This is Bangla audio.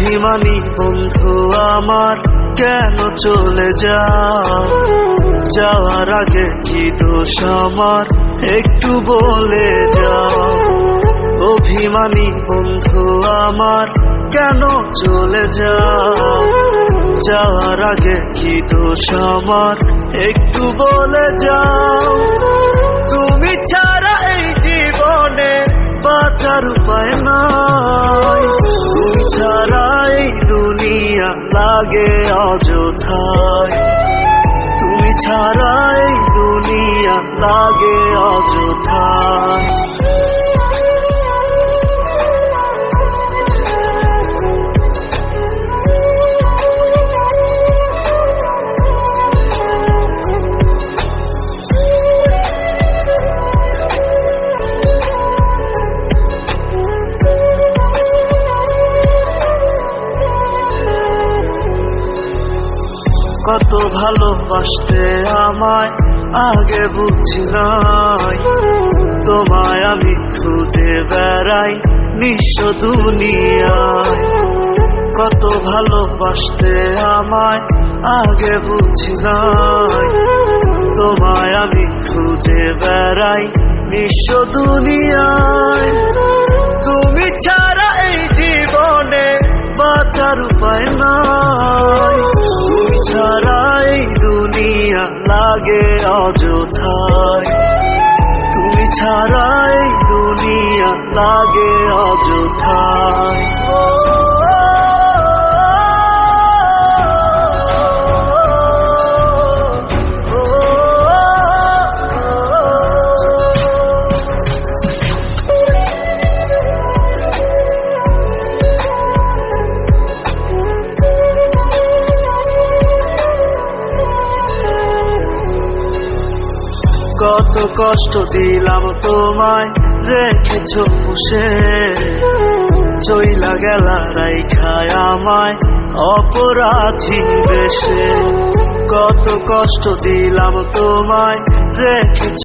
অভিমানী বন্ধু আমার কেন চলে যাও? যাওয়ার আগে কি দোষ আমার একটু বলে যাও। অভিমানী বন্ধু আমার কেন চলে যাও? যাওয়ার আগে কি দোষ আমার একটু বলে যাও। তুমি ছাড়া এই জীবনে বাঁচার উপায় নাই। তুমি ছাড়া এই দুনিয়া লাগে অযথায়। তুমি ছাড়া এই দুনিয়া লাগে অযথায়। কত ভালোবাসতে আমায় আগে বুঝি নাই। তোমায় আমি খুঁজে বেড়াই নিঃস্ব দুনিয়ায়। কত ভালোবাসতে আমায় আগে বুঝি নাই। তোমায় আমি খুঁজে বেড়াই নিঃস্ব দুনিয়ায়। তুমি ছাড়া এই জীবনে বাঁচার উপায় নাই। তুমি ছাড়া এই দুনিয়া লাগে অযথায়। তুমি ছাড়া এই দুনিয়া লাগে অযথায়। কত কষ্ট দিলাম তোমায় রেখেছো পুষে। চইলা গেলা রাইখায় আমায় অপরাধী বেশে। কত কষ্ট দিলাম তোমায় রেখেছো